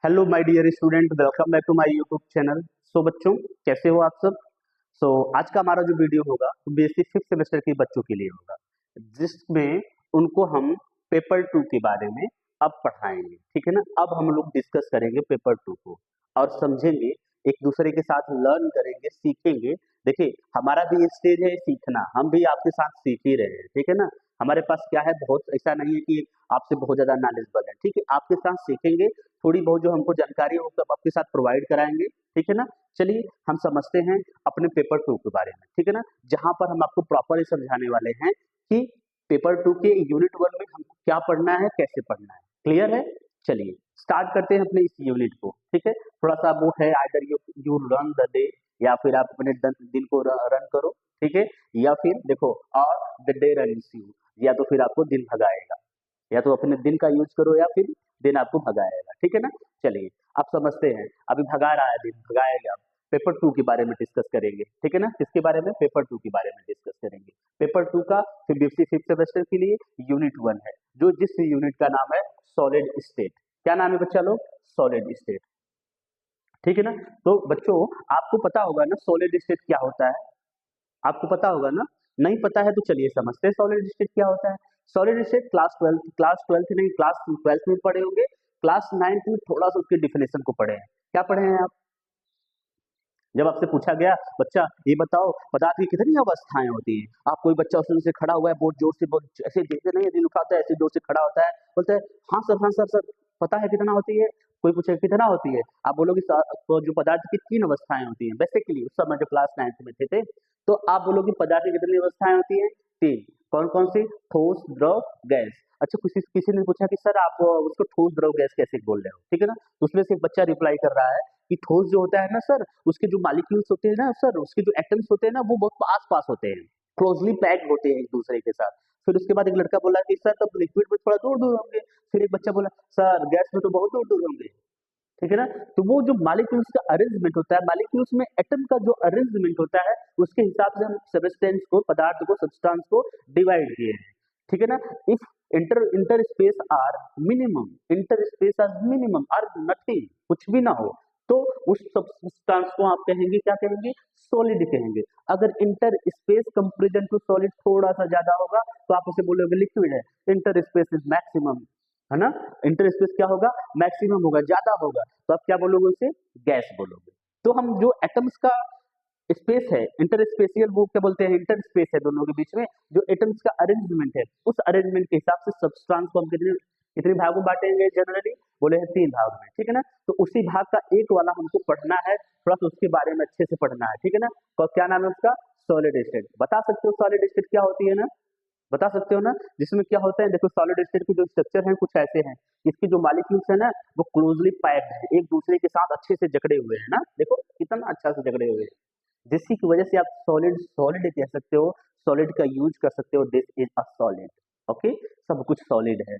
Hello my dear student, welcome back to my YouTube channel. So बच्चों, कैसे हो आप सब। आज का हमारा जो वीडियो होगा वो बेसिक फिफ्थ सेमेस्टर के बच्चों के लिए होगा, जिसमें उनको हम पेपर टू के बारे में अब पढ़ाएंगे। ठीक है ना। अब हम लोग डिस्कस करेंगे पेपर टू को और समझेंगे, एक दूसरे के साथ लर्न करेंगे, सीखेंगे। देखिए, हमारा भी स्टेज है सीखना, हम भी आपके साथ सीख ही रहे हैं। ठीक है ना। हमारे पास क्या है, बहुत ऐसा नहीं है कि आपसे बहुत ज्यादा नॉलेजेबल है। ठीक है, आपके साथ सीखेंगे, थोड़ी बहुत जो हमको जानकारी हो सब आपके साथ प्रोवाइड कराएंगे। ठीक है ना। चलिए हम समझते हैं अपने पेपर टू के बारे में। ठीक है ना। जहां पर हम आपको प्रॉपरली समझाने वाले हैं कि पेपर टू के यूनिट वन में हमको क्या पढ़ना है, कैसे पढ़ना है। क्लियर है। चलिए स्टार्ट करते हैं अपने इस यूनिट को। ठीक है। थोड़ा सा वो है, either you you run the day, या फिर आप अपने दिन को रन करो। ठीक है। या फिर देखो, और द डे रन्स यू, या तो फिर आपको दिन भगाएगा। या तो अपने दिन का यूज करो या फिर दिन आपको भगाएगा। ठीक है ना। चलिए आप समझते हैं, अभी भगा रहा है दिन, भगाएगा। पेपर टू के बारे में डिस्कस करेंगे। ठीक है ना। किसके बारे में, पेपर टू के बारे में डिस्कस करेंगे। पेपर टू का फिर बीएससी फिफ्थ सेमेस्टर के लिए यूनिट वन है, जो जिस यूनिट का नाम है सॉलिड स्टेट। क्या नाम है बच्चा लोग, सॉलिड स्टेट। ठीक है ना। तो बच्चों, आपको पता होगा ना सॉलिड स्टेट क्या होता है, आपको पता होगा ना। नहीं पता है तो चलिए समझते हैं सॉलिड स्टेट क्या होता है। सॉलिड स्टेट क्लास ट्वेल्थ नहीं, क्लास ट्वेल्थ में पढ़े होंगे। क्लास नाइन्थ में थोड़ा सा उसके डिफिनेशन को पढ़े हैं। क्या पढ़े हैं आप। जब आपसे पूछा गया बच्चा ये बताओ पदार्थ की कितनी अवस्थाएं होती हैं, आप कोई बच्चा उसमें से खड़ा हुआ है, बहुत जोर से, बहुत ऐसे जैसे नहीं दिल उठाता है, ऐसे जोर से खड़ा होता है, बोलता है हाँ सर, हाँ सर, सर पता है कितना होती है। कोई पूछे कितना होती है, आप बोलोगे तो जो पदार्थ की तीन अवस्थाएं होती हैं। बेसिकली उस समय जो क्लास नाइन्थ में थे तो आप बोलोगे पदार्थ की कितनी अवस्थाएं होती हैं, तीन। कौन कौन सी, ठोस, द्रव, गैस। अच्छा, किसी किसी ने पूछा कि सर आप उसको ठोस द्रव गैस कैसे बोल रहे हो। ठीक है ना। तो उसमें से एक बच्चा रिप्लाई कर रहा है कि ठोस जो होता है ना सर, उसके जो मॉलिक्यूल्स होते हैं ना सर, उसके जो एटम्स होते हैं ना, वो बहुत पास पास होते हैं, क्लोजली पैक्ड होते हैं एक दूसरे के साथ। फिर उसके बाद एक लड़का बोला कि सर तब लिक्विड में थोड़ा दूर दूर होंगे। फिर एक बच्चा बोला सर गैस में तो बहुत दूर दूर होंगे। ठीक है ना। तो वो जो मॉलिक्यूल्स का अरेंजमेंट होता है, मॉलिक्यूल्स में एटम का जो अरेंजमेंट होता है, उसके हिसाब से हम सब्सटेंस को, पदार्थ को, सब्सटेंस को डिवाइड किए हैं। ठीक है ना। If inter space are minimum, inter space are minimum or nothing, कुछ भी ना हो, तो उस सब्सटेंस को आप कहेंगे, क्या कहेंगे, सॉलिड कहेंगे। अगर inter space comparison to solid थोड़ा सा ज्यादा होगा तो आप उसे बोलोगे लिक्विड है। इंटर स्पेस इज मैक्सिमम, है ना। इंटर स्पेस क्या होगा, मैक्सिमम होगा, ज्यादा होगा, तो आप क्या बोलोगे, उसे गैस बोलोगे। तो हम जो एटम्स का स्पेस है, इंटर स्पेसियल, वो क्या बोलते हैं, इंटर स्पेस है दोनों के बीच में, जो एटम्स का अरेंजमेंट है, उस अरेंजमेंट के हिसाब से सब्सटेंस को हम कितने कितने भागों में बांटेंगे, जनरली बोले हैं तीन भाग में। ठीक है ना। तो उसी भाग का एक वाला हमको पढ़ना है, थोड़ा सा उसके बारे में अच्छे से पढ़ना है। ठीक है ना। तो क्या नाम है उसका, सॉलिड स्टेट। बता सकते हो सॉलिड स्टेट क्या होती है ना, बता सकते हो ना। जिसमें क्या होता है, देखो सॉलिड स्टेट के जो स्ट्रक्चर हैं कुछ ऐसे हैं, इसके जो मॉलिक्यूल्स है ना वो क्लोजली पैक्ड है, एक दूसरे के साथ अच्छे से जकड़े हुए हैं ना, देखो कितना अच्छा से जकड़े हुए हैं, जिसकी की वजह से आप सॉलिड सॉलिड कह सकते हो, सॉलिड का यूज कर सकते हो, this is a solid. Okay, सब कुछ सॉलिड है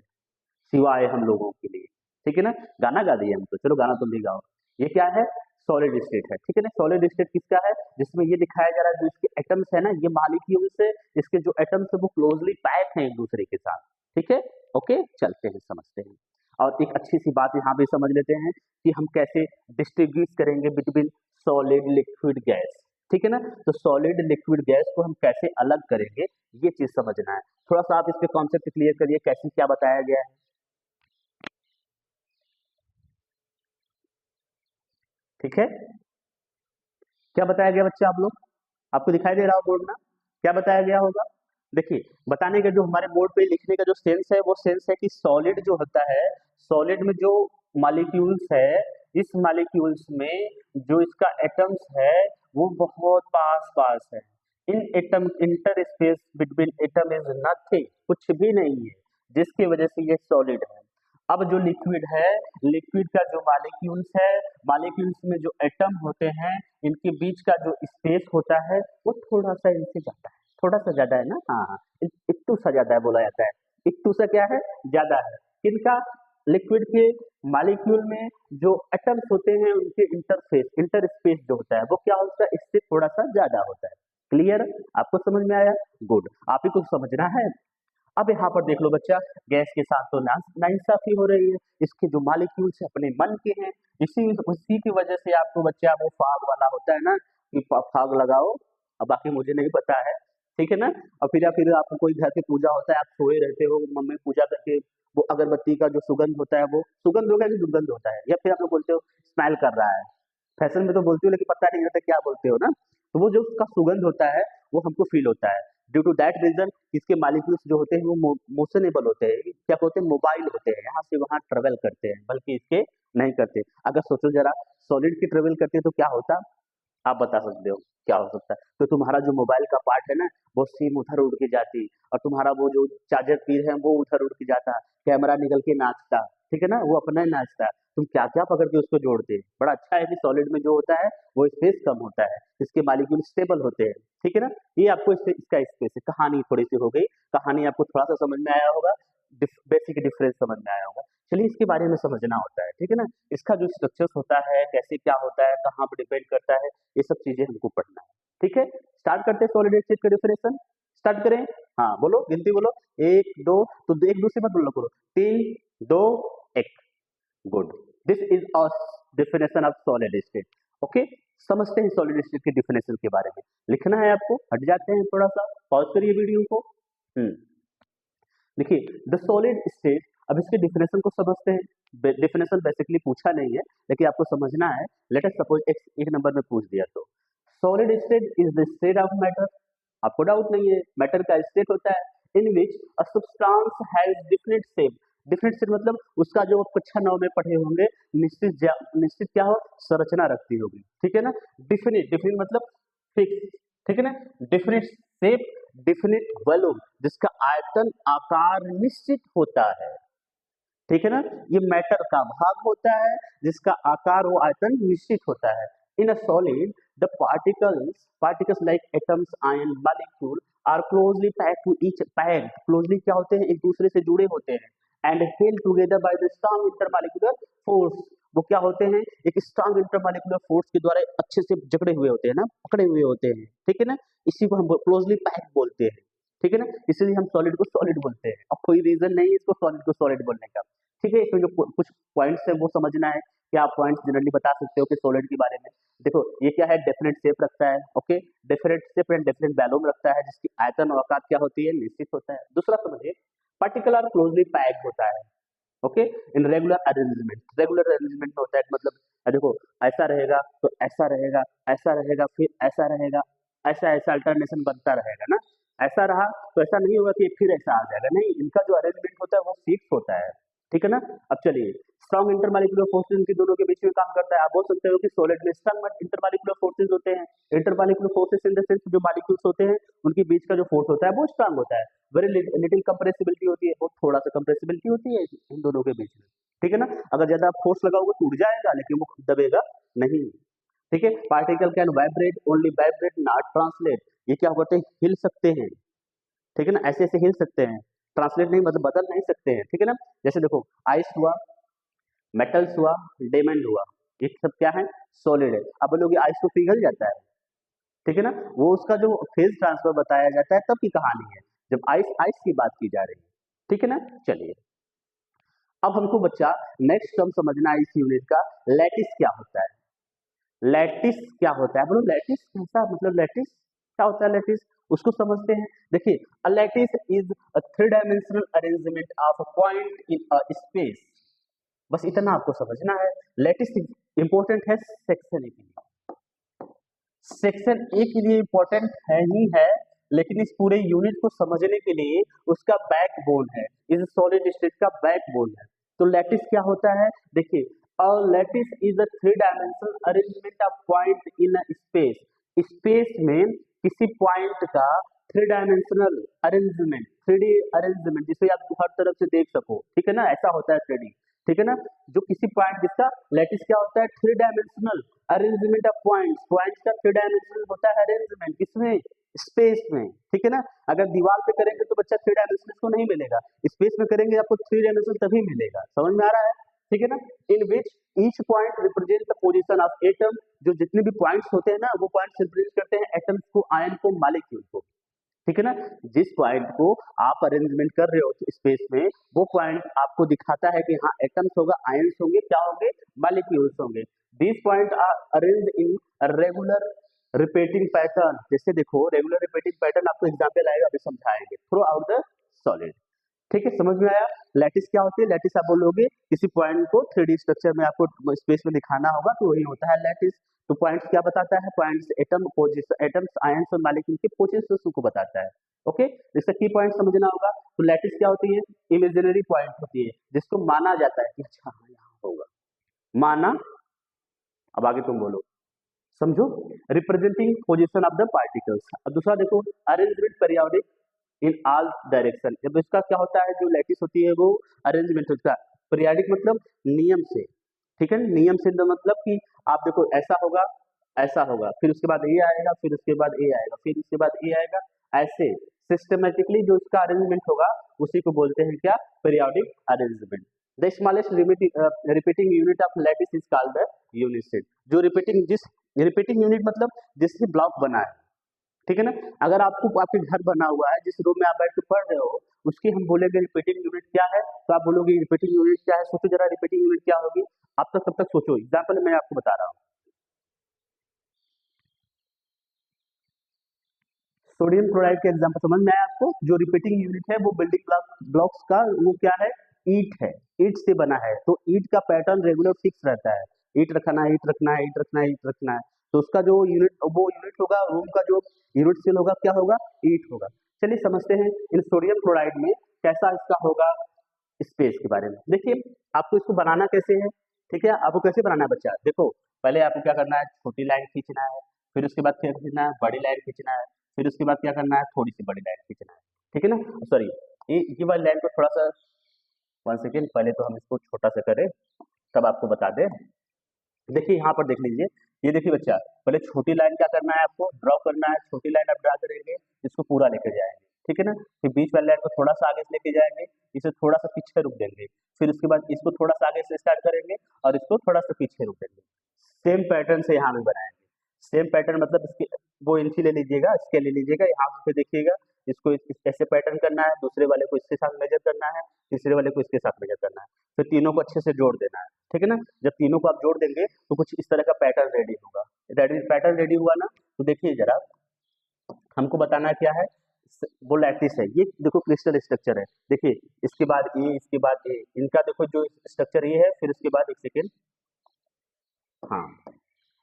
सिवाय हम लोगों के लिए। ठीक है ना। गाना गा दिए हम तो, चलो गाना तुम भी गाओ। ये क्या है, सॉलिड स्टेट है। ठीक है ना। सॉलिड स्टेट किसका है, जिसमें ये दिखाया जा रहा है जो इसके एटम्स है ना, ये मॉलिक्यूल्स है, इसके जो एटम्स है वो क्लोजली पैक हैं एक दूसरे के साथ। ठीक है। ओके, चलते हैं समझते हैं। और एक अच्छी सी बात यहाँ भी समझ लेते हैं कि हम कैसे डिस्टिंग्विश करेंगे बिटवीन सॉलिड, लिक्विड, गैस। ठीक है ना। तो सॉलिड, लिक्विड, गैस को हम कैसे अलग करेंगे, ये चीज समझना है। थोड़ा सा आप इस पे कॉन्सेप्ट क्लियर करिए, कैसे क्या बताया गया है। ठीक है। क्या बताया गया बच्चे, आप लोग, आपको दिखाई दे रहा हो बोर्ड में, क्या बताया गया होगा। देखिए, बताने का जो हमारे बोर्ड पे लिखने का जो सेंस है, वो सेंस है कि सॉलिड जो होता है, सॉलिड में जो मॉलिक्यूल्स है, इस मॉलिक्यूल्स में जो इसका एटम्स है वो बहुत पास पास है। In atom, inter space between atom is nothing, कुछ भी नहीं है, जिसकी वजह से ये सॉलिड है। अब जो लिक्विड है, लिक्विड का जो मॉलिक्यूल्स है, मॉलिक्यूल्स में जो एटम होते हैं, इनके बीच का जो स्पेस होता है वो थोड़ा सा इनसे ज्यादा है, थोड़ा सा ज्यादा है ना, हाँ हाँ, इत्तू सा ज्यादा है बोला जाता है। इत्तू सा क्या है, ज्यादा है। किनका, लिक्विड के मॉलिक्यूल में जो एटम्स होते हैं उनके इंटरफेस, इंटर स्पेस जो होता है वो क्या होता है, इससे थोड़ा सा ज्यादा होता है। क्लियर, आपको समझ में आया, गुड। आप ही को समझना है। अब यहाँ पर देख लो बच्चा, गैस के साथ तो नाइंसाफी हो रही है, इसके जो मॉलिक्यूल्स है अपने मन के हैं, इसी उसी की वजह से आपको बच्चा वो फाग वाला होता है ना कि फाग लगाओ, अब बाकी मुझे नहीं पता है, ठीक है ना। और फिर आपको कोई घर पे पूजा होता है, आप सोए रहते हो, मम्मी पूजा करके वो अगरबत्ती का जो सुगंध होता है, वो सुगंध होगा कि दुर्गंध होता है, या फिर आप लोग बोलते हो स्मेल कर रहा है, फैशन में तो बोलती हो लेकिन पता नहीं रहता क्या बोलते हो ना। तो वो जो उसका सुगंध होता है वो हमको फील होता है। ड्यू टू दैट रीजन इसके मॉलिक्यूल्स जो होते हैं वो मोशनेबल होते हैं, क्या होते हैं, मोबाइल होते हैं, यहाँ से वहाँ ट्रेवल करते हैं, बल्कि इसके नहीं करते। अगर सोचो जरा, सॉलिड की ट्रेवल करते तो क्या होता, आप बता सकते हो क्या हो सकता है? तो तुम्हारा जो मोबाइल का पार्ट है ना, वो सिम उधर उड़ के जाती, और तुम्हारा वो जो चार्जर पीन है वो उधर उड़ के जाता, कैमरा निकल के नाचता, ठीक है ना, वो अपना ही नाचता। तुम क्या क्या पकड़ के उसको जोड़ते। बड़ा अच्छा है कि सॉलिड में जो होता है वो स्पेस कम होता है, इसके मॉलिक्यूल स्टेबल होते हैं, ठीक है ना। ये आपको इसका स्पेस है। कहानी थोड़ी सी हो गई, कहानी आपको थोड़ा सा समझ में आया होगा, बेसिक डिफरेंस समझ में आया होगा। चलिए इसके बारे में समझना होता है, ठीक है ना। इसका जो स्ट्रक्चर्स होता है, कैसे क्या होता है, कहाँ पर डिपेंड करता है, ये सब चीजें हमको पढ़ना है, ठीक है। स्टार्ट करते हैं सॉलिड स्टेट का डेफिनेशन, स्टार्ट करें। हाँ बोलो, गिनती बोलो, एक दो, तो एक दूसरे मत बोलो, करो, तीन दो एक, good. This is a definition of solid state. Okay, समझते हैं सॉलिड स्टेट के डेफिनेशन के बारे में। लिखना है आपको, हट जाते हैं थोड़ा सा, पॉज करिए वीडियो को। देखिए द सॉलिड स्टेट, अब इसके डेफिनेशन को समझते हैं। डेफिनेशन बेसिकली पूछा नहीं है, लेकिन आपको समझना है। लेट अस सपोज एक नंबर में पूछ दिया तो, solid state is the state of matter, आपको डाउट नहीं है, मैटर का स्टेट होता है in which a substance has different shape. Different shape मतलब उसका जो कक्षा 9 में पढ़े होंगे, निश्चित क्या हो, संरचना रखती होगी, ठीक है ना। डिफिनिट, डिफिनिट मतलब फिक्स, ठीक है ना। डिफरेंट शेप, डिफिनिट वॉल्यूम, जिसका आयतन आकार निश्चित होता है, ठीक है ना। ये मैटर का भाग होता है जिसका आकार वो आयतन निश्चित होता है। In a solid the particles like atoms, ion, molecule are closely packed, closely क्या होते हैं, एक दूसरे से जुड़े होते हैं, and held together by the strong intermolecular force. वो क्या होते हैं, एक स्ट्रॉन्ग इंटरमॉलिक्यूलर फोर्स के द्वारा अच्छे से जकड़े हुए होते हैं ना, पकड़े हुए होते हैं, ठीक है ना। इसी को हम क्लोजली पैक्ड बोलते हैं, ठीक है ना। इसलिए हम सॉलिड को सॉलिड बोलते हैं। अब कोई रीजन नहीं है इसको सॉलिड को सॉलिड बोलने का, ठीक है। इसमें जो कुछ पॉइंट्स है वो समझना है, कि आप पॉइंट्स जनरली बता सकते हो कि सॉलिड के बारे में। देखो ये क्या है, डेफिनेट शेप रखता है, okay, definite shape and definite volume रखता है, जिसकी आयतन और आकार क्या होती है, निश्चित होता है। दूसरा समझिए, पार्टिकल आर क्लोजली पैक्ड होता है, okay, in regular arrangement. Regular arrangement में होता है मतलब देखो ऐसा रहेगा तो ऐसा रहेगा, ऐसा रहेगा फिर ऐसा रहेगा, ऐसा ऐसा अल्टरनेशन बनता रहेगा ना। ऐसा रहा तो ऐसा नहीं होगा कि फिर ऐसा आ जाएगा, नहीं, इनका जो अरेंजमेंट होता है वो फिक्स होता है, ठीक है ना। अब चलिए, स्ट्रॉन्ग इंटरमॉलिक्यूलर फोर्सेज इनके दोनों के बीच में काम करता है। आप बोल सकते हो कि सॉलिड में स्ट्रॉन्ग इंटरमॉलिक्यूलर फोर्सेज होते हैं। Intermolecular forces in the sense जो मॉलिक्यूल्स होते हैं उनके बीच का जो फोर्स होता है वो स्ट्रॉन्ग होता है। वेरी लिटिल कंप्रेसिबिलिटी होती है, बहुत थोड़ा सा कंप्रेसिबिलिटी होती है इन दोनों के बीच में, ठीक है ना। अगर ज्यादा फोर्स लगाओगे तो उड़ जाएगा, लेकिन वो दबेगा नहीं, ठीक है। Particle can vibrate, only vibrate not translate. ये क्या होते हैं, हिल सकते हैं, ठीक है ना, ऐसे ऐसे हिल सकते हैं, ट्रांसलेट नहीं मतलब बदल नहीं सकते हैं, ठीक है ना। जैसे देखो आइस हुआ, मेटल्स हुआ, डायमंड हुआ, ये सब क्या है, सॉलिड है। अब बोलोगे आइस तो पिघल जाता है, ठीक है ना, वो उसका जो फेज ट्रांसफर बताया जाता है तब की कहानी है, जब आइस आइस की बात की जा रही है, ठीक है ना। चलिए अब हमको बच्चा नेक्स्ट टर्म समझना है इस यूनिट का, लैटिस क्या होता है। लैटिस क्या होता है, बोलो लैटिस कैसा, मतलब लैटिस क्या होता है, लैटिस उसको समझते हैं। देखिए अ lattice is a three dimensional arrangement of a point in a space, बस इतना आपको समझना है। लैटिस इंपॉर्टेंट है सेक्शन ए के लिए, सेक्शन ए के लिए इंपॉर्टेंट है ही है, लेकिन इस पूरे यूनिट को समझने के लिए उसका बैकबोन है, इस सॉलिड स्टेट का बैकबोन है। तो लैटिस क्या होता है, देखिए अ lattice is a three dimensional arrangement of point in a space. Space में किसी पॉइंट का three dimensional arrangement, three D arrangement, जिसे आप हर तरफ से देख सको, ठीक है ना, ऐसा होता है थ्री डी, ठीक है ना। जो किसी पॉइंट, जिसका लैटिस क्या होता है, three dimensional arrangement of points, points का थ्री डायमेंशनल होता है अरेंजमेंट, किसमें, स्पेस में, ठीक है ना। अगर दीवार पे करेंगे तो बच्चा थ्री डायमेंशनल को नहीं मिलेगा, स्पेस में करेंगे आपको थ्री डायमेंशनल तभी मिलेगा, समझ में आ रहा है, ठीक है ना। In which each point represent the position of atom, जो जितने भी पॉइंट्स होते हैं ना वो पॉइंट्स रिप्रेजेंट करते हैं एटम्स को, आयन को, मॉलिक्यूल को, ठीक है ना। जिस पॉइंट को आप अरेंजमेंट कर रहे हो स्पेस में, वो पॉइंट आपको दिखाता है कि हाँ एटम्स होगा, आयंस होंगे, क्या होंगे, मॉलिक्यूल्स होंगे। This point are arrange in regular repeating pattern. जैसे देखो रेगुलर रिपीटिंग पैटर्न आपको एग्जाम्पल आएगा, अभी समझाएंगे, थ्रू आउट द सॉलिड। ठीक है, समझ में आया। लैटिस क्या होती है? लैटिस आप बोलोगे किसी पॉइंट को 3D स्ट्रक्चर में आपको स्पेस में दिखाना होगा तो वही होता है लैटिस। तो पॉइंट्स क्या बताता है? Points atom position, atoms, ions और मॉलिक्यूल के पोजीशन को बताता है। ओके, इसका की पॉइंट समझना होगा। तो लैटिस क्या होती है? इमेजिनरी पॉइंट होती है जिसको माना जाता है कि अच्छा हाँ यहाँ होगा, माना। अब आगे तुम बोलो, समझो। Representing position of the particles. अब दूसरा देखो, arrangement periodic in all direction. जब इसका क्या होता है, जो लैटिस होती है वो अरेंजमेंट होता है पीरियोडिक मतलब नियम से। ठीक है, नियम से मतलब कि आप देखो ऐसा होगा, ऐसा होगा, फिर उसके बाद ये आएगा, फिर उसके बाद ये आएगा, फिर उसके बाद ये आएगा, ऐसे सिस्टमेटिकली जो इसका अरेंजमेंट होगा उसी को बोलते हैं क्या? Periodic arrangement. The smallest repeating unit of lattice is called the unit cell. जो रिपीटिंग यूनिट मतलब जिससे ब्लॉक बना है। ठीक है ना। अगर आपको आपके घर बना हुआ है, जिस रूम में आप बैठ के पढ़ रहे हो, उसकी हम बोलेंगे रिपीटिंग यूनिट क्या है, तो आप बोलोगे रिपीटिंग यूनिट क्या है। सोचो जरा रिपीटिंग यूनिट क्या होगी। आप तब तक सोचो, एग्जाम्पल मैं आपको बता रहा हूँ। सोडियम क्लोराइड के एग्जाम्पल समझ में आया आपको। जो रिपीटिंग यूनिट है वो बिल्डिंग ब्लॉक्स का वो क्या है? ईट है, ईट से बना है। तो ईट का पैटर्न रेगुलर फिक्स रहता है, ईट रखना है, ईट रखना है, ईट रखना है, ईट रखना है। तो उसका जो यूनिट, वो यूनिट होगा, रूम का जो यूनिट सेल होगा क्या होगा? ईट होगा। चलिए समझते हैं इन सोडियम क्लोराइड में कैसा इसका होगा स्पेस के बारे में। देखिए आपको इसको बनाना कैसे है। ठीक है, आपको कैसे बनाना है बच्चा? देखो पहले आपको क्या करना है, छोटी लाइन खींचना है, फिर उसके बाद क्या खींचना है, बड़ी लाइन खींचना है, फिर उसके बाद क्या करना है, थोड़ी सी बड़ी लाइन खींचना है। ठीक है ना। सॉरी, ये वाली लाइन को थोड़ा सा, 1 सेकेंड, पहले तो हम इसको छोटा सा करें तब आपको बता दें। देखिए यहाँ पर देख लीजिए, ये देखिए बच्चा, पहले छोटी लाइन क्या करना है, आपको ड्रॉ करना है। छोटी लाइन आप ड्रा करेंगे, इसको पूरा लेकर जाएंगे। ठीक है ना। फिर बीच वाली लाइन को थोड़ा सा आगे से लेके जाएंगे, इसे थोड़ा सा पीछे रुक देंगे, फिर उसके बाद इसको थोड़ा सा आगे से स्टार्ट करेंगे और इसको थोड़ा सा पीछे रुक देंगे। सेम पैटर्न से यहाँ भी बनाएंगे। सेम पैटर्न मतलब इसके वो इंची ले लीजिएगा, स्केल ले लीजिएगा, यहाँ पे देखिएगा, इसको ऐसे पैटर्न करना है, दूसरे वाले को इसके साथ मेजर करना है, तीसरे वाले को इसके साथ मेजर करना है, फिर तीनों को अच्छे से जोड़ देना है। ठीक है ना। जब तीनों को आप जोड़ देंगे तो कुछ इस तरह का पैटर्न रेडी होगा। पैटर्न रेडी हुआ ना, तो देखिए जरा, हमको बताना क्या है, वो लैटिस है। ये देखो क्रिस्टल स्ट्रक्चर है, देखिए इसके बाद ए, इसके बाद ए, इनका देखो जो स्ट्रक्चर ये है, फिर उसके बाद 1 सेकेंड, हाँ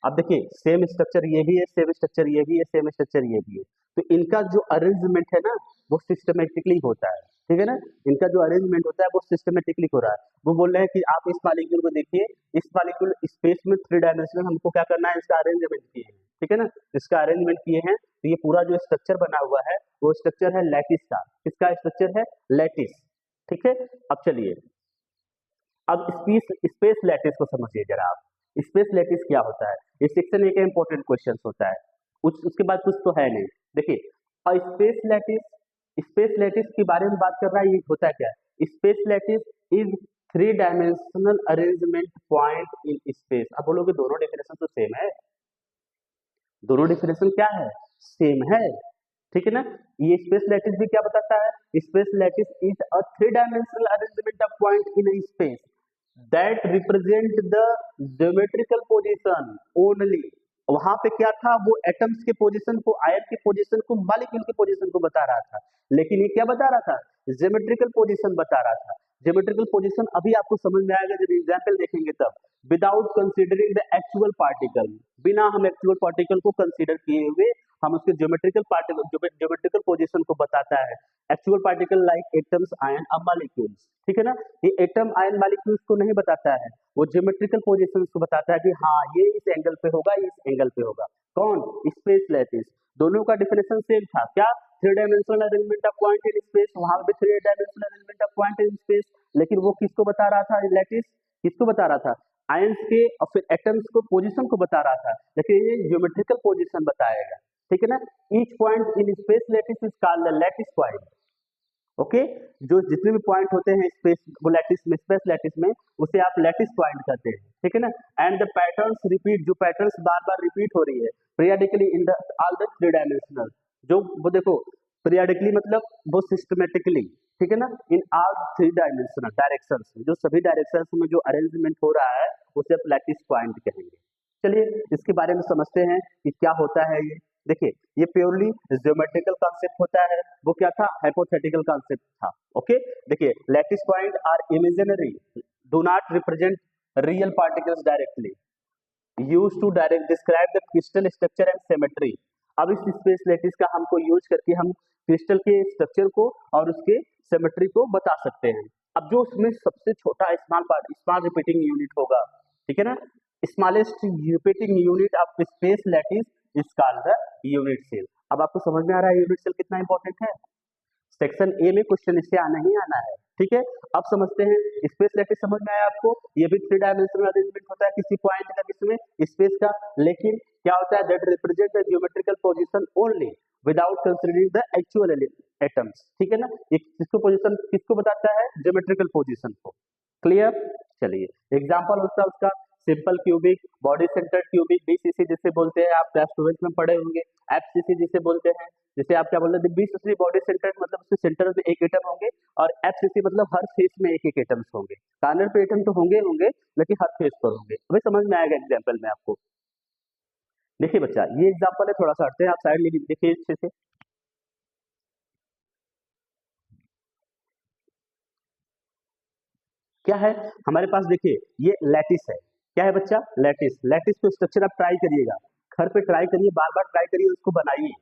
अब देखिए सेम स्ट्रक्चर ये भी है, सेम स्ट्रक्चर ये भी है, सेम स्ट्रक्चर ये भी है। तो इनका जो अरेंजमेंट है ना वो सिस्टमेटिकली होता है। ठीक है ना। इनका जो अरेंजमेंट होता है वो सिस्टमेटिकली हो रहा है। वो बोल रहे हैं कि आप इस मॉलिक्यूल को देखिए, इस मॉलिक्यूल स्पेस में 3 डायमेंशनल हमको क्या करना है, इसका अरेंजमेंट किए हैं। ठीक है ना। इसका अरेंजमेंट किए हैं, तो ये पूरा जो स्ट्रक्चर बना हुआ है वो स्ट्रक्चर है लैटिस का। किसका स्ट्रक्चर है? लैटिस। ठीक है। अब चलिए, अब स्पेस लैटिस को समझिए जरा आप। स्पेस लैटिस क्या होता है? इस सेक्शन एक इंपॉर्टेंट क्वेश्चन होता है, उसके बाद कुछ तो है नहीं। देखिए, और स्पेस लैटिस के बारे में बात कर रहा है, ये होता है क्या? Space lattice is 3 dimensional arrangement point in space. अब बोलोगे दोनों डेफिनेशन तो सेम है, दोनों डेफिनेशन क्या है? सेम है। ठीक है ना। ये स्पेस लैटिस भी क्या बताता है? Space lattice is a 3 dimensional arrangement of point in a space that represent the geometrical position only. वहां पे क्या था, वो एटम्स के पोजीशन को, आयन के पोजीशन को, मॉलिक्यूल के पोजीशन को बता रहा था, लेकिन ये क्या बता रहा था? ज्योमेट्रिकल पोजीशन बता रहा था। ज्योमेट्रिकल पोजीशन अभी आपको समझ में आएगा जब एग्जाम्पल देखेंगे तब। Without considering the actual particle, बिना हम एक्चुअल पार्टिकल को कंसीडर किए हुए हम उसके ज्योमेट्रिकल पार्टिकल, ज्योमेट्रिकल पोजीशन को बताता है। Actual particle like atoms, ion और मॉलिक्यूल्स। ठीक है ना। ये एटम, आयन, मॉलिक्यूल्स को नहीं बताता है, वो ज्योमेट्रिकल पोजीशंस को बताता है कि हाँ ये इस एंगल पे होगा, ये इस एंगल पे होगा। कौन? Space lattice. दोनों का डिफिनेशन सेम था क्या? 3 dimensional arrangement of point in space, वहां पे 3 dimensional arrangement of point in space. लेकिन वो किसको बता रहा था? लैटिस किसको बता रहा था? आयंस के और फिर एटम्स को, पोजीशन को बता रहा था, लेकिन ये ज्योमेट्रिकल पोजीशन बताएगा। ठीक है ना। Each point in space lattice is called the lattice point. Okay, जो जितने भी पॉइंट होते हैं स्पेस, वो लैटिस में, स्पेस लैटिस में, उसे आप लैटिस पॉइंट कहते हैं। ठीक है ना। एंड द पैटर्न्स रिपीट, जो पैटर्न्स बार बार रिपीट हो रही है periodically in the all the 3 dimensional, जो वो देखो पीरियडिकली मतलब वो सिस्टमेटिकली, ठीक है ना, in all three dimensional directions में, जो सभी डायरेक्शंस में जो अरेंजमेंट हो रहा है उसे आप लैटिस पॉइंट कहेंगे। चलिए इसके बारे में समझते हैं कि क्या होता है ये। देखिए ये प्योरली ज्योमेट्रिकल कॉन्सेप्ट होता है, वो क्या था, हाइपोथेटिकल कॉन्सेप्ट था। ओके, देखिए lattice point are imaginary, do not represent real particles directly, use to direct describe the crystal structure and symmetry. अब इस स्पेस लैटिस का हमको यूज करके हम क्रिस्टल के स्ट्रक्चर को और उसके सिमेट्री को बता सकते हैं। अब जो उसमें सबसे छोटा small part, small repeating unit होगा, ठीक है ना, smallest repeating unit of space lattice is called the unit cell. अब आपको समझ में आ रहा है यूनिट सेल कितना इंपॉर्टेंट है। सेक्शन ए में क्वेश्चन इससे आना ही आना है, ठीक है। अब समझते हैं स्पेस लैटिस, समझ में आया आपको, ये भी थ्री डायमेंशनल अरेंजमेंट होता है किसी पॉइंट का, किसमें, स्पेस का, लेकिन क्या होता है, that represent the geometrical position only without considering the actual atoms, ठीक है ना, ये किसको पोजीशन किसको बताता है, ज्योमेट्रिकल पोजीशन को। क्लियर, चलिए एग्जांपल होता है उसका simple cubic, body centred cubic, BCC जिसे बोलते हैं, आप क्लास 12 में पढ़े होंगे, एफसीसी जिसे बोलते हैं, जैसे आप क्या बोलते हैं, बीसीसी बॉडी सेंटर्ड मतलब उसके सेंटर में एक एटम होंगे, और एफसीसी मतलब हर फेस में एक एक एटम्स होंगे, कॉर्नर पे एटम तो होंगे होंगे लेकिन हर फेस पर होंगे। अभी समझ में आएगा एग्जाम्पल में आपको। देखिए बच्चा ये एग्जाम्पल है, थोड़ा सा हटते हैं, आप साइड ले देखिए अच्छे से। क्या है हमारे पास, देखिए ये लैटिस है, क्या है बच्चा, लैटिस। लैटिस को स्ट्रक्चर आप ट्राई करिएगा, घर पे ट्राई करिए, बार बार ट्राई करिए, उसको बनाइए।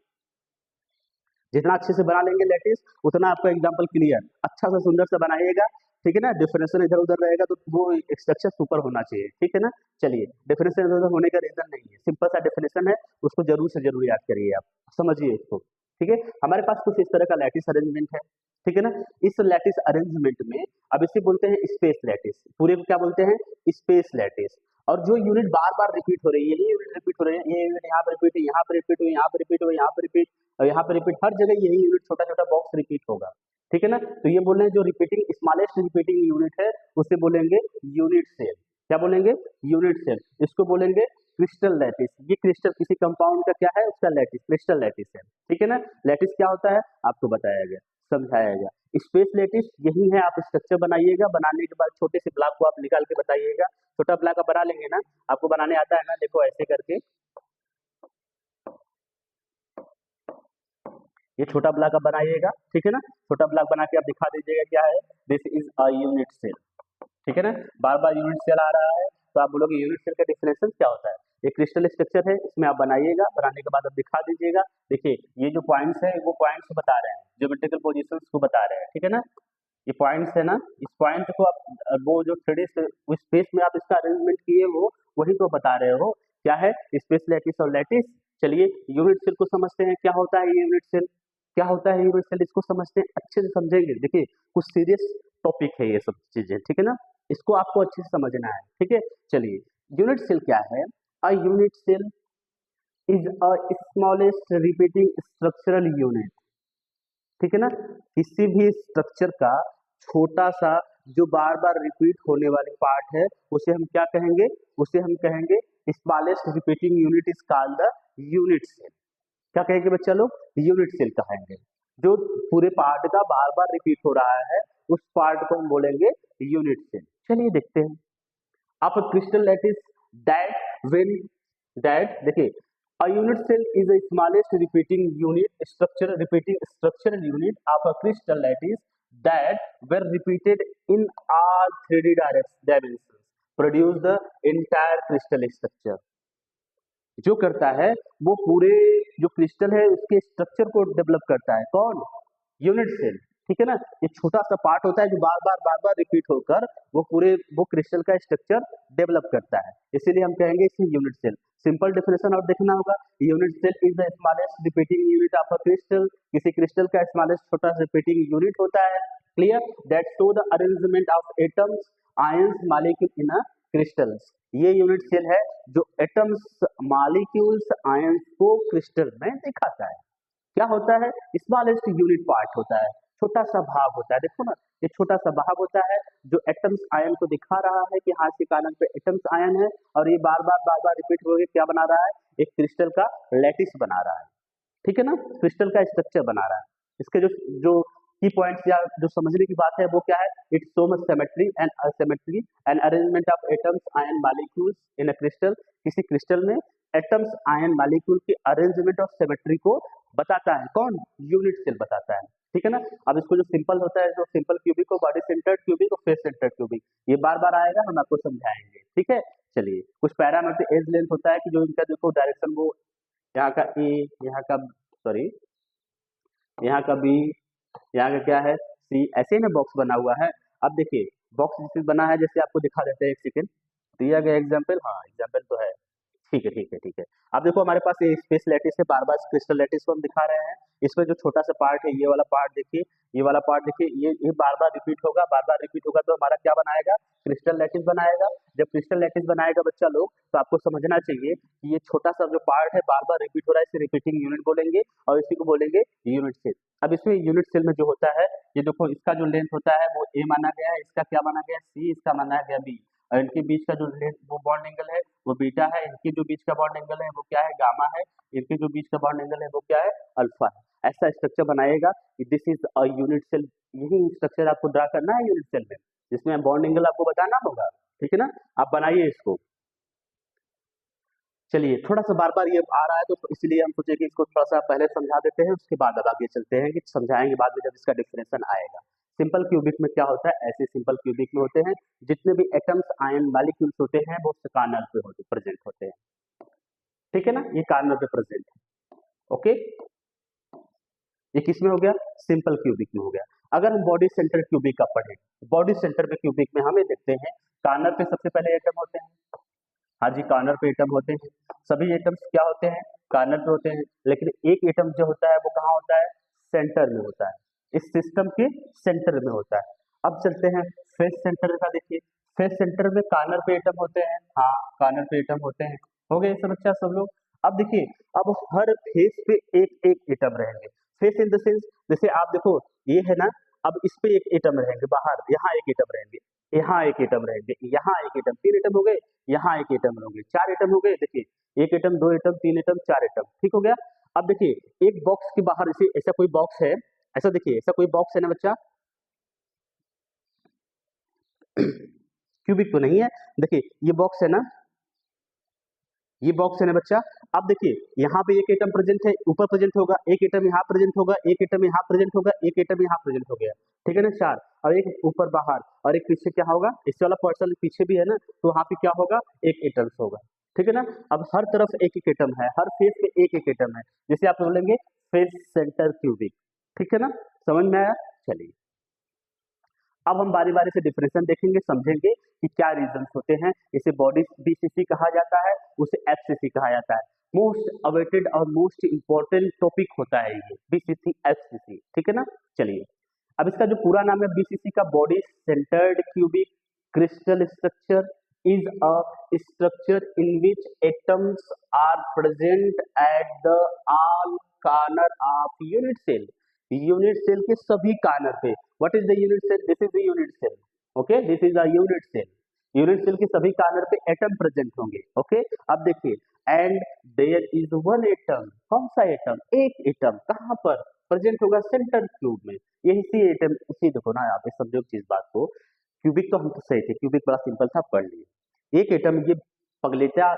जितना अच्छे से बना लेंगे लैटिस, उतना आपका एग्जाम्पल क्लियर, अच्छा सा सुंदर सा बनाइएगा, ठीक है ना। डिफरेंशियल इधर उधर रहेगा तो वो स्ट्रक्चर सुपर होना चाहिए, ठीक है ना। चलिए डिफरेंशियल इधर उधर होने का रीजन नहीं है, सिंपल सा डिफिनेशन है, उसको जरूर से जरूर याद करिए, आप समझिए इसको, ठीक है। हमारे पास कुछ इस तरह का लैटिस अरेंजमेंट है, ठीक है ना। इस लैटिस अरेंजमेंट में अब इसे बोलते हैं स्पेस लैटिस, पूरे को क्या बोलते हैं, स्पेस लैटिस। और जो यूनिट बार बार रिपीट हो रही है, ये यूनिट रिपीट हो रही है, ये यूनिट यहाँ पर रिपीट, यहाँ पर रिपीट हुई, यहाँ पर रिपीट हुई, यहाँ पर रिपीट और यहाँ पर रिपीट, हर जगह यही यूनिट छोटा छोटा बॉक्स रिपीट होगा, ठीक है ना। तो ये बोल रहे हैं जो रिपीटिंग स्मॉलेस्ट रिपीटिंग यूनिट है उसे बोलेंगे यूनिट सेल। क्या बोलेंगे, यूनिट सेल। इसको बोलेंगे क्रिस्टल लैटिस। ये क्रिस्टल किसी कंपाउंड का क्या है, उसका लैटिस, क्रिस्टल लैटिस है, ठीक है ना। लैटिस क्या होता है आपको बताया गया, समझाया गया। स्पेस लैटिस यही है, आप स्ट्रक्चर बनाइएगा, बनाने के बाद छोटे से ब्लॉक को आप निकाल के बताइएगा, छोटा ब्लॉक आप बना लेंगे ना, आपको बनाने आता है ना, देखो ऐसे करके ये छोटा ब्लॉक आप बनाइएगा, ठीक है ना। छोटा ब्लॉक बना के आप दिखा दीजिएगा क्या है, this is a unit cell, ठीक है ना। बार बार यूनिट सेल आ रहा है तो आप बोलोगे यूनिट सेल का डिफिनेशन क्या होता है, ये क्रिस्टल स्ट्रक्चर है, इसमें आप बनाइएगा, बनाने के बाद आप दिखा दीजिएगा। देखिए ये जो पॉइंट्स है वो पॉइंट्स बता रहे हैं, ज्योमेट्रिकल पोजीशंस को बता रहे हैं, ठीक है ना। ये पॉइंट्स है ना, इस पॉइंट को आप वो जो थ्री उस स्पेस में आप इसका अरेंजमेंट किए हो वही तो बता रहे हो, क्या है, स्पेस लैटिस और लैटिस। चलिए यूनिट सेल को समझते हैं, क्या होता है यूनिट सेल, क्या होता है यूनिट सेल, इसको समझते हैं, अच्छे से समझेंगे। देखिए कुछ सीरियस टॉपिक है ये सब चीजें, ठीक है ना, इसको आपको अच्छे से समझना है, ठीक है। चलिए यूनिट सेल क्या है, a unit cell is a smallest repeating structural unit, ठीक है ना। किसी भी स्ट्रक्चर का छोटा सा जो बार बार रिपीट होने वाली पार्ट है उसे हम क्या कहेंगे, उसे हम कहेंगे smallest repeating unit is called the unit cell. क्या कहेंगे बच्चा लोग, यूनिट सेल कहेंगे। जो पूरे पार्ट का बार बार रिपीट हो रहा है उस पार्ट को हम बोलेंगे यूनिट सेल। चलिए देखते हैं, आप crystal lattice that when that, देखिए a unit cell is a smallest repeating structural unit of a crystal lattice that were repeated in all 3D dimensions produce the entire crystal structure। जो करता है वो पूरे जो क्रिस्टल है उसके structure को डेवलप करता है, कौन, यूनिट सेल, ठीक है ना। ये छोटा सा पार्ट होता है जो बार बार रिपीट होकर वो पूरे वो क्रिस्टल का स्ट्रक्चर डेवलप करता है, इसीलिए हम कहेंगे इसे यूनिट सेल। सिंपल डेफिनेशन और देखना होगा, unit cell is the smallest repeating unit of a crystal, किसी क्रिस्टल का स्मॉलेस्ट छोटा रिपीटिंग यूनिट होता है, clear, that show the arrangement of atoms ions molecule in a crystals. ये यूनिट सेल है जो एटम्स मॉलिक्यूल्स आयंस को crystal में दिखाता है। क्या होता है, स्मॉलेस्ट यूनिट पार्ट होता है, छोटा सा भाग होता है, देखो ना ये छोटा सा भाग होता है जो एटम्स आयन को दिखा रहा है कि हाँ इसी कारण पे एटम्स आयन है, और ये बार बार रिपीट हो क्या बना रहा है, एक क्रिस्टल का लैटिस बना रहा है, ठीक है ना, क्रिस्टल का स्ट्रक्चर बना रहा है। इसके जो जो की पॉइंट्स या जो समझने की बात है वो क्या है, it's so much symmetry and asymmetry and arrangement of atoms ion molecules in a crystal. किसी क्रिस्टल में एटम्स आयन मॉलिक्यूल के अरेंजमेंट और सिमेट्री को बताता है कौन, यूनिट सेल बताता है, ठीक है ना। अब इसको जो सिंपल होता है, जो सिंपल क्यूबिक को बॉडी सेंटर्ड क्यूबिक और फेस सेंटर्ड क्यूबिक, ये बार बार आएगा, हम आपको समझाएंगे, ठीक है। चलिए, कुछ पैरामीटर एज लेंथ होता है कि जो इनका देखो डायरेक्शन, वो यहाँ का ए, यहाँ का सॉरी यहाँ का बी, यहाँ का क्या है सी, ऐसे ही ना बॉक्स बना हुआ है। अब देखिए बॉक्स जैसे बना है, जैसे आपको दिखा देते हैं, एक सेकेंड, दिया गया एग्जाम्पल, हाँ एग्जाम्पल तो है, ठीक है ठीक है ठीक है। अब देखो हमारे पास ये स्पेस लैटिस है, बार बार क्रिस्टल लैटिस को हम दिखा रहे हैं। इसमें जो छोटा सा पार्ट है, ये वाला पार्ट देखिए, ये वाला पार्ट देखिए, ये बार बार रिपीट होगा, बार बार रिपीट होगा, तो हमारा क्या बनाएगा, क्रिस्टल लैटिस बनाएगा। जब क्रिस्टल लैटिस बनाएगा बच्चा लोग, तो आपको समझना चाहिए कि ये छोटा सा जो पार्ट है बार बार रिपीट हो रहा है, इसे रिपीटिंग यूनिट बोलेंगे और इसी को बोलेंगे यूनिट सेल। अब इसमें यूनिट सेल में जो होता है, ये देखो इसका जो लेंथ होता है वो ए माना गया है, इसका क्या माना गया सी, इसका माना गया बी, और इनके बीच का जो लेंथ वो बॉन्ड एंगल है वो बीटा है, इनके जो बीच का बॉन्ड एंगल है वो क्या है, गामा है, इनके जो बीच का बॉन्ड एंगल है वो क्या है, अल्फा है। ऐसा स्ट्रक्चर बनाएगा, this is a unit cell. यही स्ट्रक्चर आपको ड्रा करना है यूनिट सेल में, जिसमें बॉन्ड एंगल आपको बताना होगा, ठीक है ना। आप बनाइए इसको। चलिए, थोड़ा सा बार बार ये आ रहा है तो इसलिए हम सोचे कि इसको थोड़ा सा पहले समझा देते हैं, उसके बाद अब आगे चलते हैं कि समझाएंगे बाद में जब इसका डिफिनेशन आएगा। सिंपल क्यूबिक में क्या होता है, ऐसे सिंपल क्यूबिक में होते हैं जितने भी एटम्स आयन मॉलिक्यूल्स होते हैं वो कार्नर पे होते प्रेजेंट होते हैं, ठीक है ना, ये कार्नर पे प्रेजेंट है, ओके। ये किस में हो गया, सिंपल क्यूबिक में हो गया। अगर हम बॉडी सेंटर क्यूबिक का पढ़ें, बॉडी सेंटर पे क्यूबिक में हमें देखते हैं कार्नर पे सबसे पहले एटम होते हैं, हाँ जी कार्नर पे एटम होते हैं, सभी एटम्स क्या होते हैं, कार्नर पे होते हैं, लेकिन एक एटम जो होता है वो कहाँ होता है, सेंटर में होता है, इस सिस्टम के सेंटर में होता है। अब चलते हैं फेस सेंटर का, देखिए फेस सेंटर में कार्नर पे एटम होते हैं, हाँ कार्नर पे एटम होते हैं, हो गए सब अच्छा सब लोग। अब देखिए, अब हर फेस पे एक एक एटम रहेंगे, फेस इन द सेंस, जैसे आप देखो ये है ना, अब इस पे एक एटम रहेंगे बाहर, यहाँ एक एटम रहेंगे, यहाँ एक एटम रहेंगे, यहाँ एक एटम, तीन एटम हो गए, यहाँ एक एटम होंगे, चार एटम हो गए, देखिए एक एटम, दो एटम, तीन एटम, चार एटम, ठीक हो गया। अब देखिए एक बॉक्स के बाहर इसे ऐसा कोई बॉक्स है, ऐसा देखिए ऐसा कोई बॉक्स है ना बच्चा, क्यूबिक तो नहीं है, देखिए ये बॉक्स है ना, ये बॉक्स है ना बच्चा। अब देखिए यहाँ पे एक एटम प्रेजेंट है, ऊपर प्रेजेंट होगा, एक एटम यहाँ प्रेजेंट होगा, एक एटम यहाँ प्रेजेंट होगा, एक एटम यहाँ प्रेजेंट हो गया, ठीक है ना, चार, और एक ऊपर बाहर, और एक पीछे क्या होगा, इससे वाला पर्सन पीछे भी है ना, तो वहाँ पे क्या होगा, एक एटम्स होगा, ठीक है ना। अब हर तरफ एक एक एटम है, हर फेस पे एक एक एटम है, जिसे आप बोलेंगे फेस सेंटर क्यूबिक, ठीक है ना, समझ में आया। चलिए अब हम बारी बारी से डिफरेंशिएशन देखेंगे, समझेंगे कि क्या रीजंस होते हैं। इसे बॉडी बीसीसी कहा जाता है, उसे एफसीसी कहा जाता है। मोस्ट अवेटेड और मोस्ट इंपॉर्टेंट टॉपिक होता है ये बीसीसी एफसीसी, ठीक है ना। चलिए अब इसका जो पूरा नाम है बीसीसी का, body centred cubic crystal structure is a structure in which atoms are present at the all corner of unit cell. Unit cell के सभी कार्नर पे, what is the unit cell, this is the unit cell, okay, this is the unit cell. Unit cell के सभी corner पे atom present होंगे, okay. अब देखिए and there is one atom, कौन सा एटम, एक एटम कहाँ पर प्रेजेंट होगा, सेंटर क्यूब में। यही सी एटम, इसी देखो ना आप समझो चीज बात को, क्यूबिक तो हम तो सही थे, क्यूबिक बड़ा सिंपल था, पढ़ लिए। एक एटम, ये पगलेटा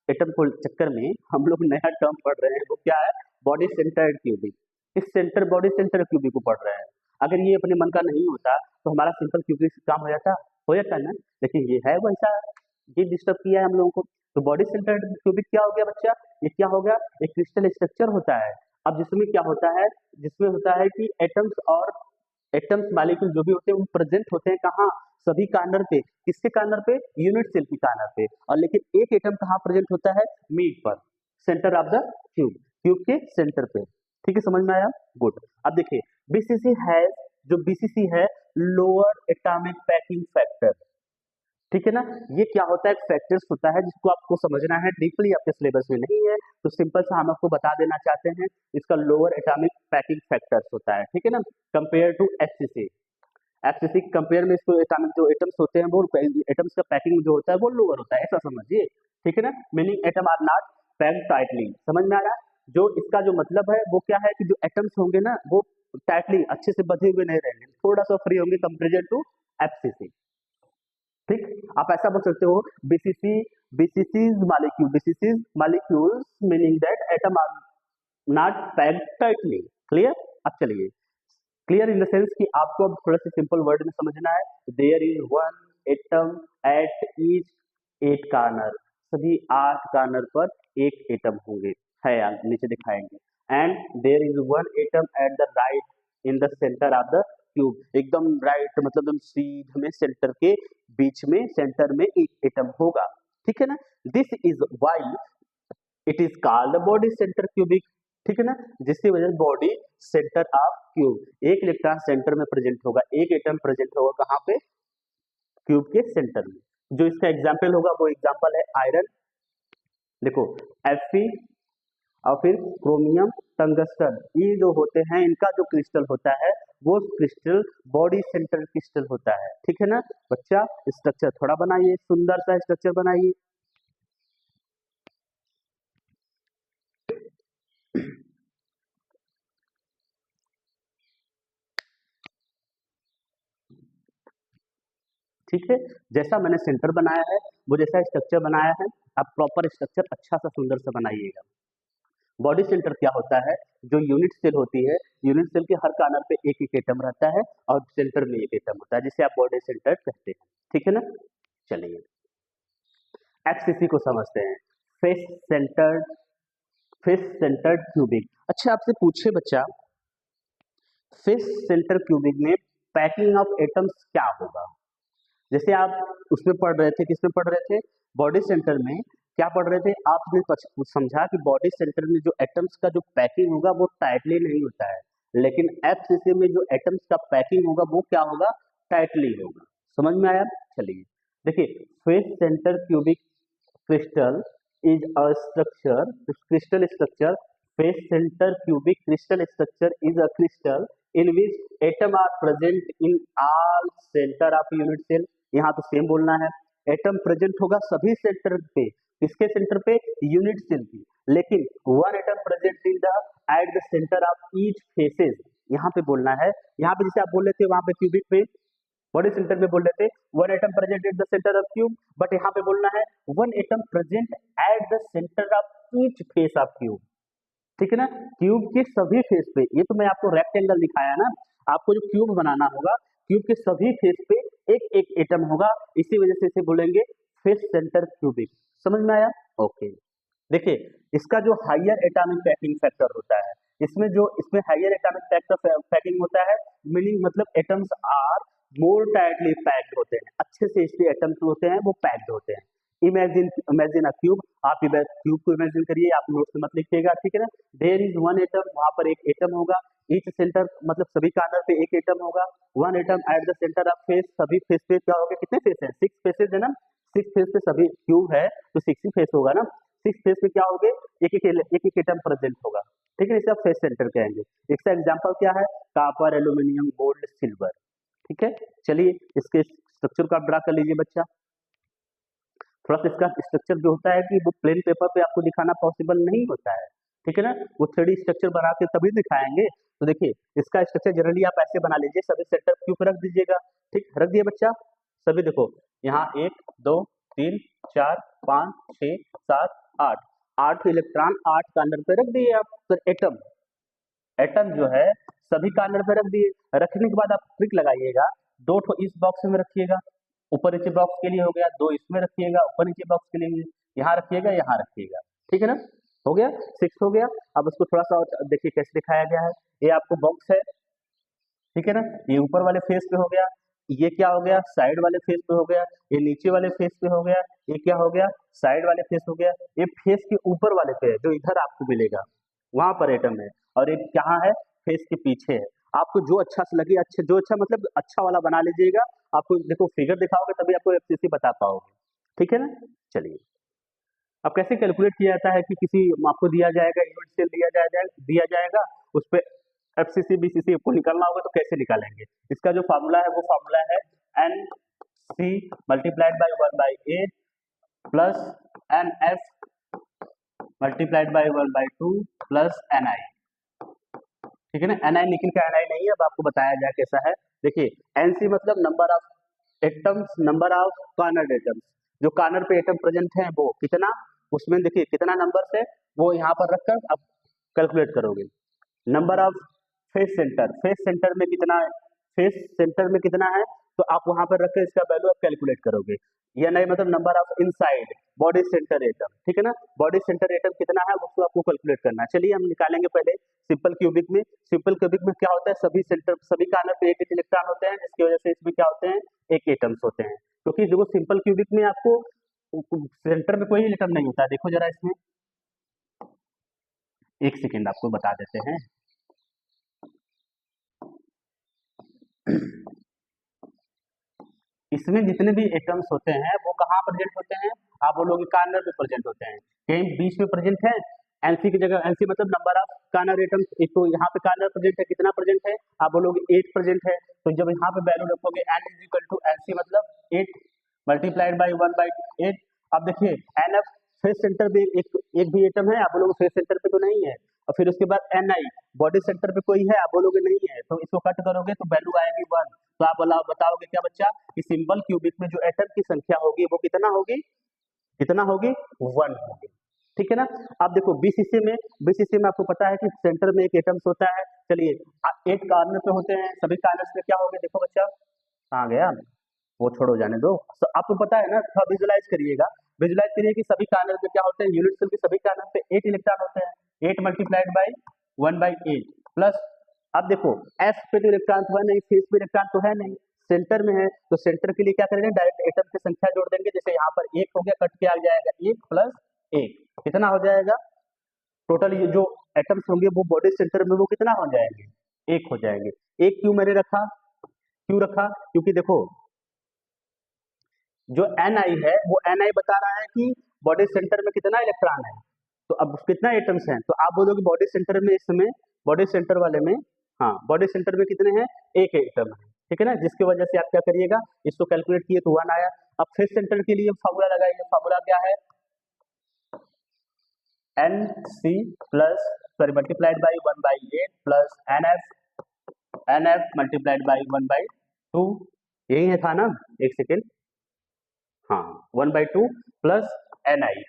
एटम को चक्कर में हम लोग नया टर्म पढ़ रहे हैं, वो क्या है, बॉडी सेंटर्ड क्यूबिक। इस सेंटर बॉडी सेंटर क्यूबिक को पढ़ रहे हैं। अगर ये अपने मन का नहीं होता तो हमारा सिंपल क्यूबिक काम हो जाता ना, लेकिन ये है वैसा, ये डिस्टर्ब किया है हम लोगों को। तो बॉडी सेंटर क्यूबिक क्या हो गया बच्चा, ये क्या हो गया, एक क्रिस्टल स्ट्रक्चर होता है। अब जिसमें क्या होता है, जिसमें होता है कि एटम्स और एटम्स मॉलिक्यूल जो भी होते हैं वो प्रेजेंट होते हैं कहाँ, सभी कार्नर पे, किसके कार्नर पे, यूनिट सेल की कार्नर पे। और लेकिन एक एटम कहाँ प्रेजेंट होता है, मिड पर, centre of the cube, cube के सेंटर पे, ठीक है, समझ में आया, गुड। अब देखिए बीसीसी है, जो बीसीसी है लोअर एटॉमिक पैकिंग फैक्टर, ठीक है ना। ये क्या होता है, एक फैक्टर्स होता है जिसको आपको समझना है, डीपली आपके सिलेबस में नहीं है, तो सिंपल सा हम आपको बता देना चाहते हैं, इसका लोअर एटॉमिक पैकिंग फैक्टर्स होता है, ठीक है ना, compare to FCC. FCC compare में इसको एटॉमिक जो एटम्स होते हैं वो एटम्स का पैकिंग जो होता है वो लोअर होता है, ऐसा समझिए, ठीक है ना। Meaning atom are not packed tightly, समझ में आया। जो इसका जो मतलब है वो क्या है कि जो एटम्स होंगे ना वो टाइटली अच्छे से बंधे हुए नहीं रहेंगे, थोड़ा सा फ्री होंगे कंपेरिजन टू एफसीसी। ठीक, आप ऐसा बोल सकते हो BCCs molecules meaning that atom are not packed tightly. Clear? अब चलिए, क्लियर इन द सेंस कि आपको अब थोड़ा सा सिंपल वर्ड में समझना है। There is one atom at each 8 corner, सभी 8 कार्नर पर एक एटम होंगे, है यार नीचे दिखाएंगे। And there is one atom at the right in the centre of the cube, एकदम राइट मतलब एकदम सीधे में सेंटर के बीच में सेंटर में एक एटम होगा। ठीक है ना? This is why it is called body centre cubic. ठीक है ना? जिसकी वजह से बॉडी सेंटर ऑफ क्यूब, एक इलेक्ट्रॉन सेंटर में प्रेजेंट होगा, एक एटम प्रेजेंट होगा कहाँ पे? क्यूब के सेंटर में। जो इसका एग्जाम्पल होगा वो एग्जाम्पल है आयरन, देखो Fe और फिर क्रोमियम टंगस्टन, ये जो होते हैं इनका जो क्रिस्टल होता है वो क्रिस्टल बॉडी सेंटर क्रिस्टल होता है। ठीक है ना बच्चा? स्ट्रक्चर थोड़ा बनाइए, सुंदर सा स्ट्रक्चर बनाइए। ठीक है, जैसा मैंने सेंटर बनाया है वो जैसा स्ट्रक्चर बनाया है, आप प्रॉपर स्ट्रक्चर अच्छा सा सुंदर सा बनाइएगा। बॉडी सेंटर क्या होता है? जो यूनिट सेल होती है, यूनिट सेल के हर कार्नर पे एक एक एटम रहता है और सेंटर में एक एटम होता है, जिसे आप बॉडी सेंटर कहते हैं। ठीक है ना? चलिए एफसीसी को समझते हैं, face centred, face centred cubic. अच्छा आपसे पूछे बच्चा, फेस सेंटर क्यूबिक में पैकिंग ऑफ एटम्स क्या होगा? जैसे आप उसमें पढ़ रहे थे, किसमें पढ़ रहे थे? बॉडी सेंटर में क्या पढ़ रहे थे? आपने समझा कि बॉडी सेंटर में जो एटम्स का जो पैकिंग होगा वो टाइटली नहीं होता है, लेकिन एफसीसी में जो एटम्स का पैकिंग होगा वो क्या होगा? टाइटली होगा। समझ में आया? चलिए देखिए, face centre cubic crystal is a structure, this crystal structure, face center cubic crystal structure is a crystal in which atom are present in all center of unit cell। यहाँ तो सेम बोलना है, एटम प्रेजेंट होगा सभी centre पे, किसके centre पे? Unit cell की, लेकिन one atom present in the at the centre of each faces, यहाँ पे बोलना है। यहाँ पे जैसे आप बोल रहे थे वहां पे क्यूबिक में बॉडी सेंटर में बोल रहे थे one atom present at the centre of cube, but यहाँ पे बोलना है one atom present at the centre of each face of cube. ठीक है ना? क्यूब के सभी फेस पे, ये तो मैं आपको रेक्टेंगल दिखाया ना, आपको जो क्यूब बनाना होगा क्यूब के सभी फेस पे एक एक एटम होगा, इसी वजह से इसे बोलेंगे फेस सेंटर क्यूबिक। समझ में आया? ओके। देखिए इसका जो हायर एटॉमिक पैकिंग फैक्टर होता है, इसमें हायर एटॉमिक फैक्टर पैकिंग होता है, मीनिंग मतलब atoms are more tightly packed होते हैं, अच्छे से इसके एटम्स होते हैं वो पैक्ड होते हैं। इमेजिन अ क्यूब, आप क्यूब को इमेजिन करिए, आप नोट्स में मत लिखिएगा। ठीक है ना? देयर इज वन एटम, वहां पर एक एटम होगा, ईच सेंटर मतलब सभी कार्नर पे एक एटम होगा, one atom at the centre of face, सभी फेस पे क्या होगा? कितने फेस है? 6 फेसेस है ना, 6 फेस पे सभी क्यूब है तो 6 ही फेस होगा ना, 6 फेस पे क्या होंगे? एक एटम प्रेजेंट होगा। ठीक है, इसे आप फेस सेंटर कहेंगे। इसका एग्जाम्पल क्या है? Copper, aluminium, gold, silver. ठीक है, चलिए इसके स्ट्रक्चर को आप ड्रा कर लीजिए बच्चा। थोड़ा सा इसका स्ट्रक्चर जो होता है कि वो प्लेन पेपर पे आपको दिखाना पॉसिबल नहीं होता है। ठीक है ना? वो 3D स्ट्रक्चर बना के तभी दिखाएंगे। तो देखिए इसका स्ट्रक्चर जनरली आप ऐसे बना लीजिए, सभी सेंटर क्यूब पे रख दीजिएगा। ठीक, रख दिए बच्चा? सभी देखो यहाँ 1 2 3 4 5 6 7 8, 8 इलेक्ट्रॉन 8 कार्नर पे रख दिए आप। फिर एटम जो है सभी कार्नर पे रख दिए। रखने के बाद आप ट्रिक लगाइएगा, 2 ठो इस बॉक्स में रखिएगा, ऊपर नीचे बॉक्स के लिए हो गया, 2 इसमें रखिएगा, ऊपर नीचे बॉक्स के लिए यहाँ रखिएगा, यहाँ रखिएगा। ठीक है ना? हो गया, 6 हो गया। अब उसको थोड़ा सा और देखिए कैसे दिखाया गया है। ये आपको बॉक्स है, ठीक है ना? ये ऊपर वाले फेस पे हो गया, ये क्या हो गया? साइड वाले फेस पे हो गया, ये नीचे वाले फेस पे हो गया, ये क्या हो गया? साइड वाले फेस हो गया। ये फेस के ऊपर वाले पे है जो इधर आपको मिलेगा, वहां पर एटम है, और एक कहाँ है? फेस के पीछे है। आपको जो अच्छा से लगे, अच्छा जो अच्छा मतलब अच्छा वाला बना लीजिएगा। आपको देखो फिगर दिखाओगे तभी आपको एफसीसी बता पाओगे। ठीक है ना? चलिए अब कैसे कैलकुलेट किया जाता है कि किसी आपको दिया जाएगा यूनिट सेल दिया जाएगा, उस पर एफसीसी बीसीसी आपको निकालना होगा तो कैसे निकालेंगे? इसका जो फार्मूला है वो फार्मूला है N C multiplied by 1/8 plus N F multiplied by 1/2 plus N I. ठीक है ना। एनआई निकल का एनआई नहीं है, अब आपको बताया जाए कैसा है। देखिए एनसी मतलब number of atoms, number of corner atoms, जो कार्नर पे एटम प्रेजेंट है वो कितना, उसमें देखिए कितना नंबर है वो यहाँ पर रखकर आप कैलकुलेट करोगे। Number of face centre, face centre में कितना है, फेस सेंटर में कितना है तो आप वहां पर रखकर इसका वैल्यू आप कैलकुलेट करोगे। या नहीं मतलब number of inside body centre atom, ठीक है ना, बॉडी सेंटर एटम कितना है उसको आपको कैलकुलेट करना है। चलिए हम निकालेंगे पहले सिंपल क्यूबिक में। सिंपल क्यूबिक में क्या होता है, सभी सेंटर सभी कार्नर पे एक एक इलेक्ट्रॉन होते हैं, जिसकी वजह से इसमें क्या होते हैं, एक एटम्स होते हैं। क्योंकि देखो सिंपल क्यूबिक में आपको सेंटर में कोई एटम नहीं होता है। देखो जरा इसमें, एक सेकेंड आपको बता देते हैं। इसमें जितने भी एटम्स होते हैं वो कहाँ प्रेजेंट होते हैं, आप बोलोगे कार्नर पे प्रेजेंट होते हैं, कहीं बीच में प्रेजेंट है। एनसी की जगह, एनसी मतलब नंबर ऑफ कार्नर एटम्स, एक तो यहाँ पे कार्नर प्रेजेंट है, कितना प्रेजेंट है, आप बोलोगे 8 प्रेजेंट है। तो जब यहाँ पे वैल्यू रखोगे N is equal to NC मतलब 8 मल्टीप्लाइड बाई 1/8। अब देखिए एन एफ फेस सेंटर पे एक भी एटम है, आप बोलोगे फेस सेंटर पे तो नहीं है। और फिर उसके बाद एन आई बॉडी सेंटर पे कोई है, आप बोलोगे नहीं है, तो इसको कट करोगे तो वैल्यू आएगी 1। तो आप बताओगे क्या बच्चा कि सिंपल क्यूबिक में जो एटम की संख्या होगी वो कितना होगी, कितना होगी, 1 होगी, ठीक है ना। अब देखो बीसीसी में आपको पता है कि सेंटर में एक एटम्स होता है। चलिए 8 कार्नर पे होते हैं, सभी कार्नर पे क्या होगा, देखो बच्चा कहाँ गया, वो छोड़ो जाने दो। तो आपको पता है ना, थोड़ा विजुलाइज करिएगा, विजुलाइज करिए कि सभी कार्नर पे क्या होते हैं, यूनिट सेल के सभी कार्नर पे 8 इलेक्ट्रॉन होते हैं। 8 मल्टीप्लाइड बाई 1/8 प्लस, अब देखो एफ पे तो इलेक्ट्रॉन तो है नहीं, फेस पे इलेक्ट्रॉन तो है नहीं, सेंटर में है, तो सेंटर के लिए क्या करेंगे, डायरेक्ट एटम की संख्या जोड़ देंगे। जैसे यहाँ पर 1 हो गया, कट के आ जाएगा 1 प्लस 1, कितना हो जाएगा, टोटल ये जो एटम्स होंगे वो बॉडी सेंटर में वो कितना हो जाएंगे, 1 हो जाएंगे। 1 क्यों मैंने रखा, क्यों रखा, क्योंकि देखो जो एन आई है वो एन आई बता रहा है कि बॉडी सेंटर में कितना इलेक्ट्रॉन है, तो अब कितना एटम्स हैं, तो आप बोलोगे बॉडी सेंटर में, इसमें बॉडी सेंटर वाले में, हाँ बॉडी सेंटर में कितने हैं, एक एटम है, ठीक है ना। जिसकी वजह से आप क्या करिएगा, इसको कैलकुलेट किए तो 1 आया। अब फेस सेंटर के लिए फॉर्मूला लगाइए, फॉर्मूला क्या है, N C plus sorry multiplied by 1/8 plus N F multiplied by 1/2, यही है था ना, एक सेकेंड, हाँ 1/2 प्लस एन आई,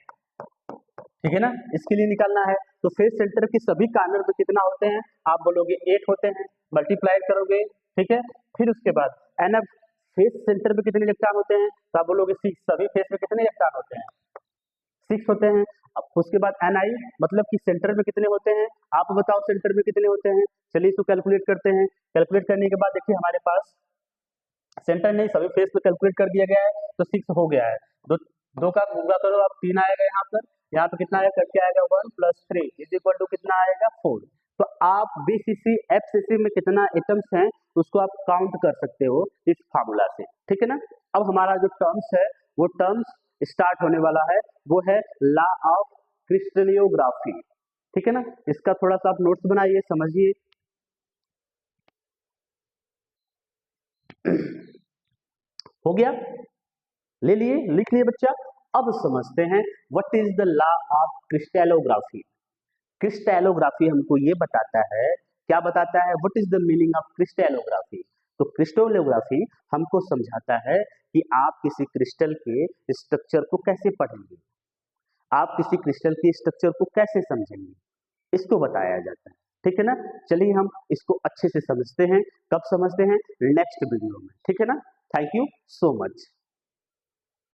ठीक है ना, इसके लिए निकालना है। तो फेस सेंटर के सभी कार्नर पे कितना होते हैं, आप बोलोगे 8 होते हैं, मल्टीप्लाई करोगे, ठीक है। फिर उसके बाद एन एफ फेस सेंटर पे कितने इलेक्ट्रॉन होते हैं, तो आप बोलोगे 6, सभी फेस में कितने इलेक्ट्रॉन होते हैं, 6 होते हैं। अब उसके बाद एन आई मतलब कि सेंटर में कितने होते हैं, आप बताओ सेंटर में कितने होते हैं। चलिए इसको कैलकुलेट करते हैं। कैलकुलेट करने के बाद देखिए हमारे पास सेंटर नहीं, सभी फेस पे कैलकुलेट कर दिया गया है, तो 6 हो गया है। दो का गुणा करो, आप 3 आएगा यहाँ पे कितना आएगा, कट के आएगा 1 प्लस 3 इज इक्वल टू कितना आएगा 4। तो आप बीसीसी एफसीसी में कितना एटम्स हैं उसको आप काउंट कर सकते हो इस फार्मूला से, ठीक है ना। अब हमारा जो टर्म्स है वो टर्म्स स्टार्ट होने वाला है, वो है लॉ ऑफ क्रिस्टलियोग्राफी, ठीक है ना। इसका थोड़ा सा आप नोट्स बनाइए, समझिए। हो गया, ले लिए, लिख लिए बच्चा। अब समझते हैं what is the law of crystallography. Crystallography हमको ये बताता है, क्या बताता है, what is the meaning of crystallography. तो क्रिस्टलोग्राफी हमको समझाता है कि आप किसी क्रिस्टल के स्ट्रक्चर को कैसे पढ़ेंगे, आप किसी क्रिस्टल के स्ट्रक्चर को कैसे समझेंगे, इसको बताया जाता है, ठीक है ना। चलिए हम इसको अच्छे से समझते हैं, कब समझते हैं, नेक्स्ट वीडियो में, ठीक है ना। Thank you so much.